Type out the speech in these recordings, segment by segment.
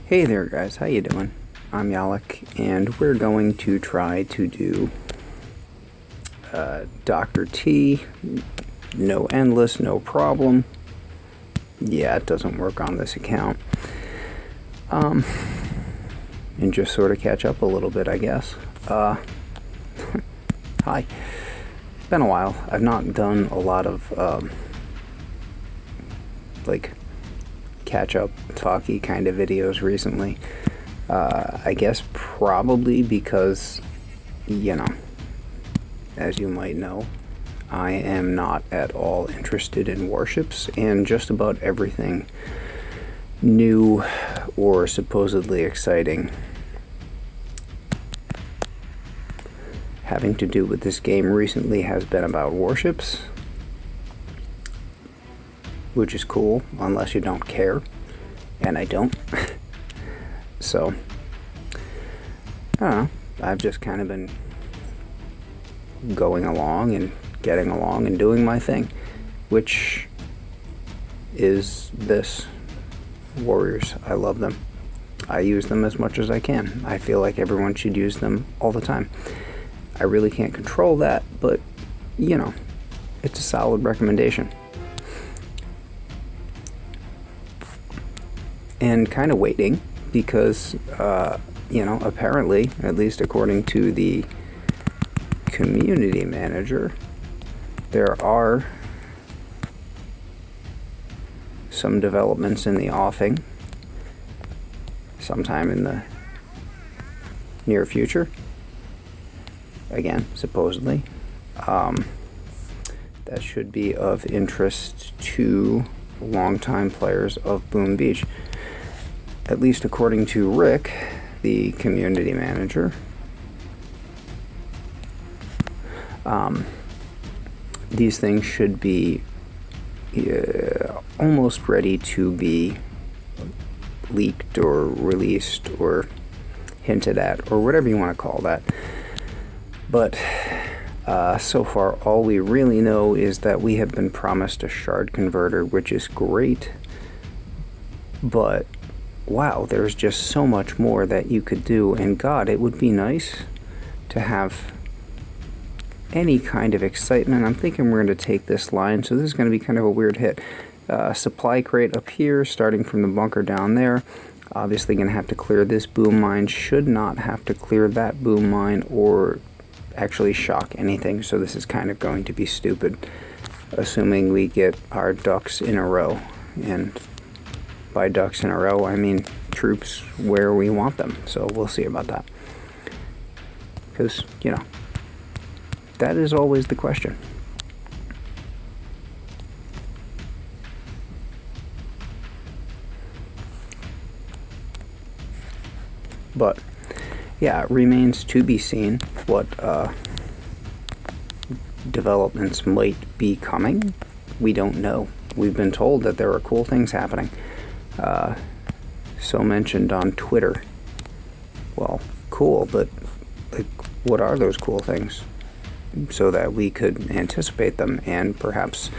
Hey there guys, how you doing? I'm Yalek, and we're going to try to do Dr. T, no endless, no problem. Yeah, it doesn't work on this account. And just sort of catch up a little bit, I guess. Hi. It's been a while. I've not done a lot of, like, catch-up, talky kind of videos recently. I guess probably because, you know, as you might know, I am not at all interested in warships, and just about everything new or supposedly exciting having to do with this game recently has been about warships, which is cool, unless you don't care, and I don't. So, I don't know, I've just kind of been going along and getting along and doing my thing, which is this. Warriors. I love them. I use them as much as I can. I feel like everyone should use them all the time. I really can't control that, but, you know, it's a solid recommendation. And kind of waiting because, you know, apparently, at least according to the community manager, there are some developments in the offing sometime in the near future. Again, supposedly. That should be of interest to longtime players of Boom Beach. At least according to Rick, the community manager. These things should be almost ready to be leaked or released or hinted at, or whatever you want to call that. But so far, all we really know is that we have been promised a shard converter, which is great. But wow, there's just so much more that you could do, and God, it would be nice to have any kind of excitement. I'm thinking we're going to take this line, so this is going to be kind of a weird hit. Supply crate up here, starting from the bunker down there. Obviously going to have to clear this boom mine. Should not have to clear that boom mine or actually shock anything, so this is kind of going to be stupid, assuming we get our ducks in a row. And by ducks in a row, I mean troops where we want them, so we'll see about that. Because, you know, that is always the question. But, yeah, it remains to be seen what developments might be coming. We don't know. We've been told that there are cool things happening. So mentioned on Twitter. Well, cool, but like, what are those cool things? So that we could anticipate them and perhaps,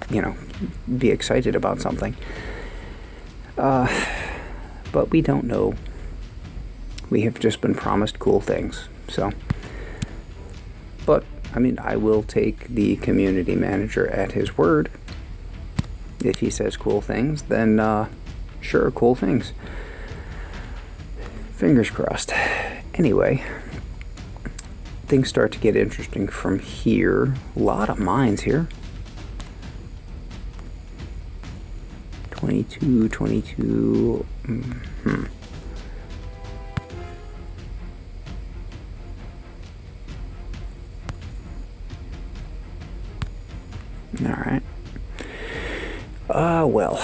you know, be excited about something. But we don't know. We have just been promised cool things. So, but, I mean, I will take the community manager at his word. If he says cool things, then, sure, cool things. Fingers crossed. Anyway, things start to get interesting from here. A lot of mines here. 22, 22. All right. Well.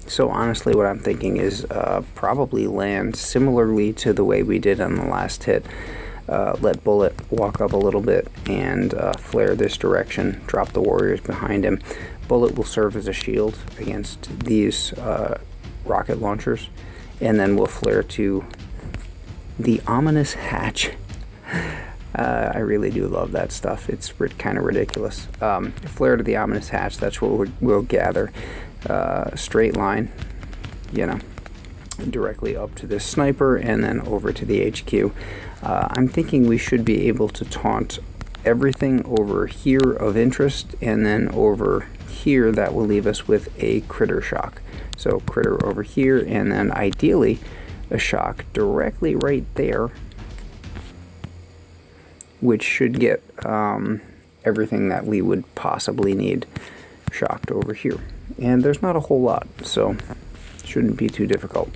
So honestly, what I'm thinking is probably land similarly to the way we did on the last hit. Let Bullet walk up a little bit and flare this direction, drop the warriors behind him. Bullet will serve as a shield against these rocket launchers, And then we'll flare to the ominous hatch. I really do love that stuff. It's kind of ridiculous. Flare to the ominous hatch, that's what we'll gather. Straight line, you know, directly up to this sniper and then over to the HQ. I'm thinking we should be able to taunt everything over here of interest, and then over here that will leave us with a critter shock. So critter over here, and then ideally a shock directly right there, which should get everything that we would possibly need shocked over here. And there's not a whole lot, so shouldn't be too difficult.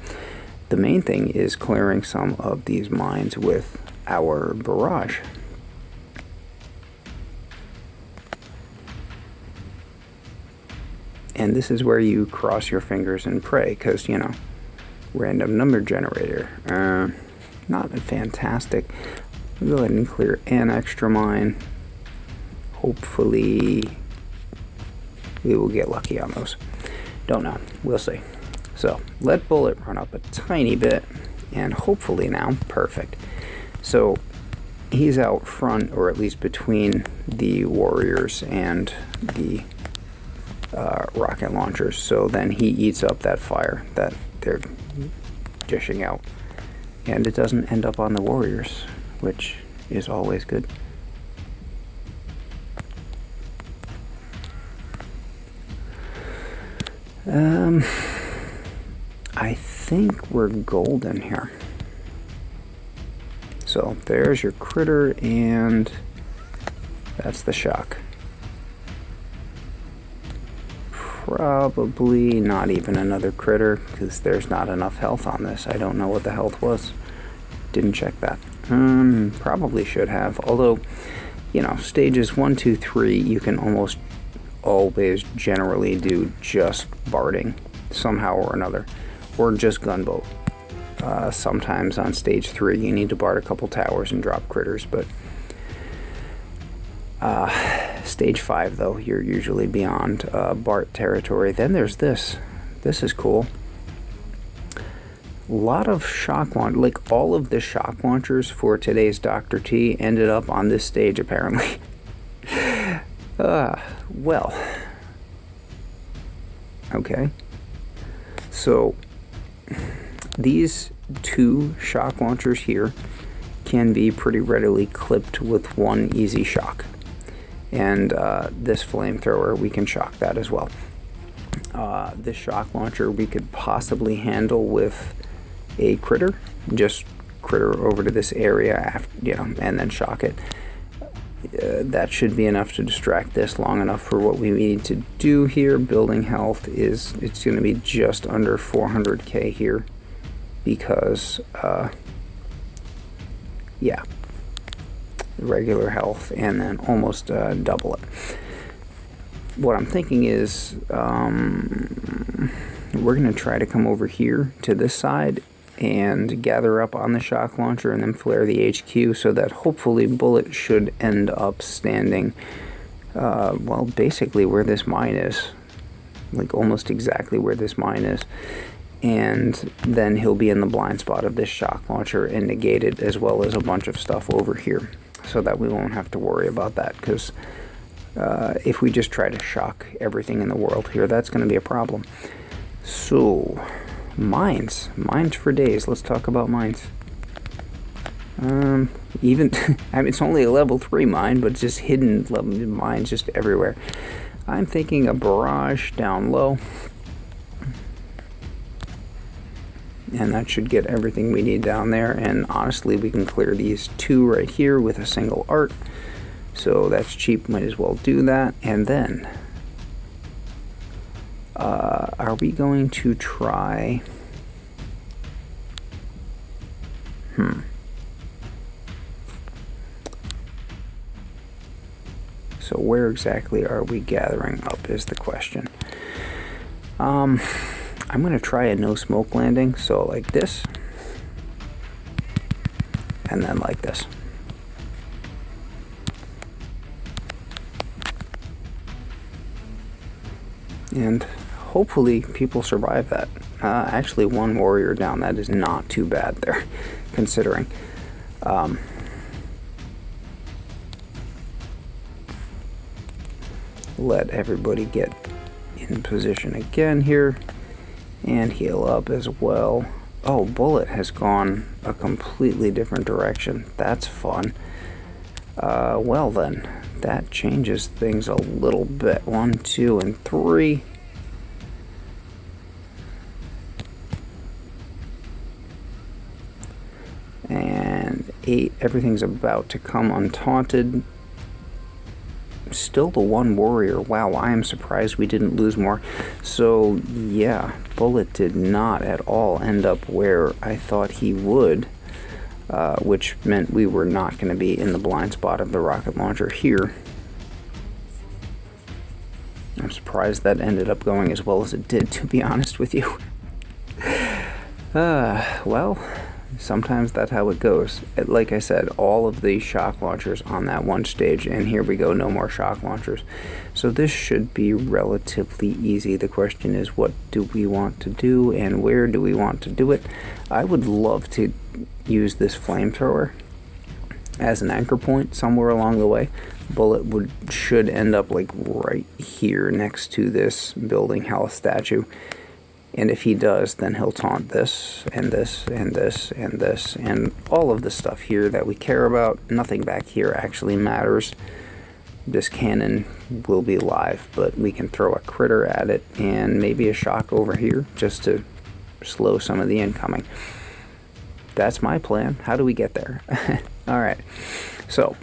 The main thing is clearing some of these mines with our barrage. And this is where you cross your fingers and pray, because, you know, random number generator. Not fantastic. We'll go ahead and clear an extra mine. Hopefully we will get lucky on those. Don't know. We'll see. So let bullet run up a tiny bit, and hopefully now, perfect. So he's out front, or at least between the warriors and the rocket launchers. So then he eats up that fire that they're dishing out, and it doesn't end up on the warriors, which is always good. I think we're golden here. So there's your critter, and that's the shock. Probably not even another critter, because there's not enough health on this. I don't know what the health was. Didn't check that. Probably should have. Although, you know, stages 1, 2, 3, you can almost always generally do just barding somehow or another, or just gunboat. Sometimes on stage 3 you need to bard a couple towers and drop critters, but stage 5 though, you're usually beyond Bart territory. Then there's this. This is cool. A lot of shock launch, like all of the shock launchers for today's Dr. T ended up on this stage apparently. Well, okay. So these two shock launchers here can be pretty readily clipped with one easy shock. And this flamethrower, we can shock that as well. This shock launcher we could possibly handle with a critter. Just critter over to this area, after, you know, and then shock it. That should be enough to distract this long enough for what we need to do here. Building health is, it's going to be just under 400k here, because yeah, regular health, and then almost double it. What I'm thinking is we're going to try to come over here to this side and gather up on the shock launcher and then flare the HQ, so that hopefully bullet should end up standing well, basically where this mine is, like almost exactly where this mine is, and then he'll be in the blind spot of this shock launcher and negate it, as well as a bunch of stuff over here, so that we won't have to worry about that, because if we just try to shock everything in the world here, that's going to be a problem. So mines for days. Let's talk about mines. Even I mean, it's only a level 3 mine, but just hidden level mines just everywhere. I'm thinking a barrage down low, and that should get everything we need down there. And honestly, we can clear these two right here with a single art, so that's cheap. Might as well do that. And then are we going to try so where exactly are we gathering up is the question. I'm going to try a no smoke landing, so like this, and then like this. And hopefully people survive that. Actually, one warrior down. That is not too bad there, considering. Let everybody get in position again here and heal up as well. Oh, Bullet has gone a completely different direction. That's fun. Well then, that changes things a little bit. 1, 2, and 3. And 8. Everything's about to come untaunted. Still the one warrior. Wow, I am surprised we didn't lose more. So yeah, Bullet did not at all end up where I thought he would, which meant we were not going to be in the blind spot of the rocket launcher here. I'm surprised that ended up going as well as it did, to be honest with you. Well, sometimes that's how it goes. Like I said, all of the shock launchers on that one stage, and here we go, no more shock launchers. So this should be relatively easy. The question is, what do we want to do and where do we want to do it? I would love to use this flamethrower as an anchor point somewhere along the way. Bullet should end up like right here next to this building health statue. And if he does, then he'll taunt this, and this, and this, and this, and all of the stuff here that we care about. Nothing back here actually matters. This cannon will be live, but we can throw a critter at it, and maybe a shock over here, just to slow some of the incoming. That's my plan. How do we get there? Alright, so,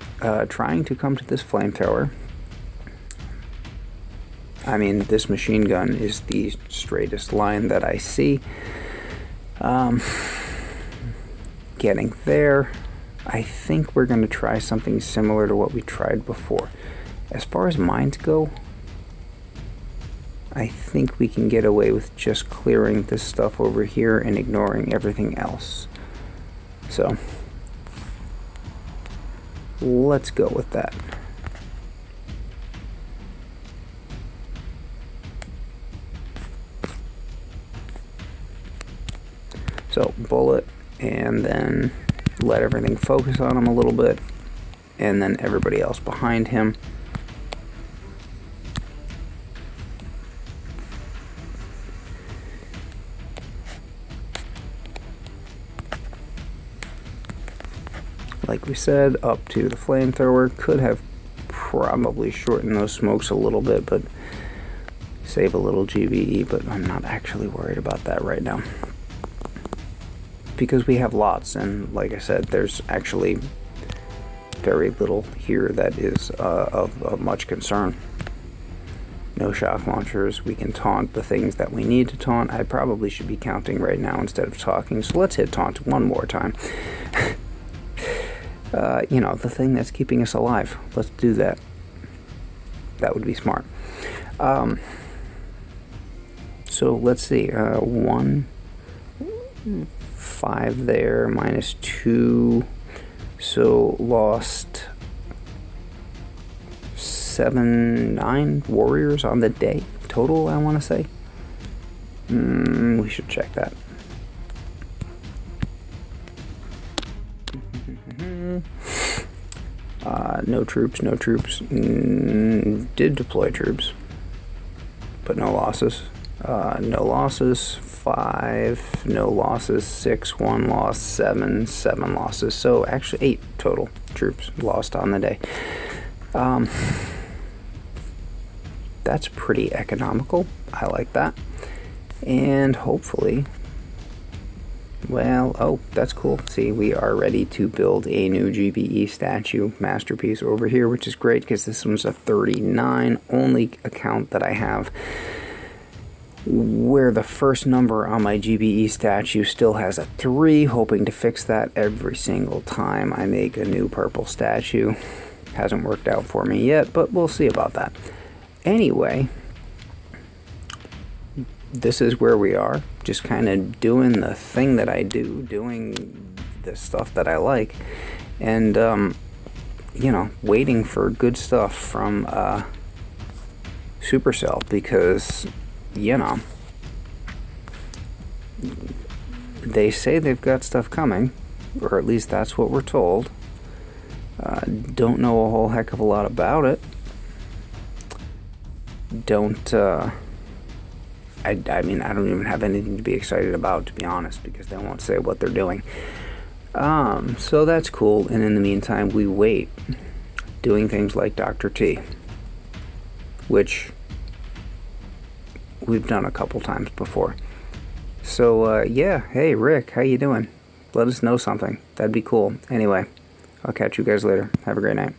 trying to come to this flamethrower. I mean, this machine gun is the straightest line that I see. Getting there, I think we're going to try something similar to what we tried before. As far as mines go, I think we can get away with just clearing this stuff over here and ignoring everything else. So, let's go with that. So, Bullet, and then let everything focus on him a little bit, and then everybody else behind him. Like we said, up to the flamethrower. Could have probably shortened those smokes a little bit, but save a little GBE, but I'm not actually worried about that right now. Because we have lots, and like I said, there's actually very little here that is of much concern. No shock launchers. We can taunt the things that we need to taunt. I probably should be counting right now instead of talking, so let's hit taunt one more time. You know, the thing that's keeping us alive. Let's do that. That would be smart. So let's see. 1, 5 there, minus 2. So lost 7, 9 warriors on the day total, I want to say. We should check that. No troops, no troops. Did deploy troops, but no losses. No losses. 5, no losses. 6, 1 loss. 7, 7 losses. So actually 8 total troops lost on the day. That's pretty economical. I like that. And hopefully, well, oh, that's cool. See, we are ready to build a new GBE statue masterpiece over here, which is great because this one's a 39, only account that I have where the first number on my GBE statue still has a 3, hoping to fix that every single time I make a new purple statue. Hasn't worked out for me yet, but we'll see about that. Anyway, this is where we are, just kind of doing the thing that I do, doing the stuff that I like, and, you know, waiting for good stuff from Supercell, because, you know, they say they've got stuff coming, or at least that's what we're told. Don't know a whole heck of a lot about it. Don't, I mean, I don't even have anything to be excited about, to be honest, because they won't say what they're doing. So that's cool, and in the meantime, we wait, doing things like Dr. T, which we've done a couple times before. So, yeah, hey, Rick, how you doing? Let us know something. That'd be cool. Anyway, I'll catch you guys later. Have a great night.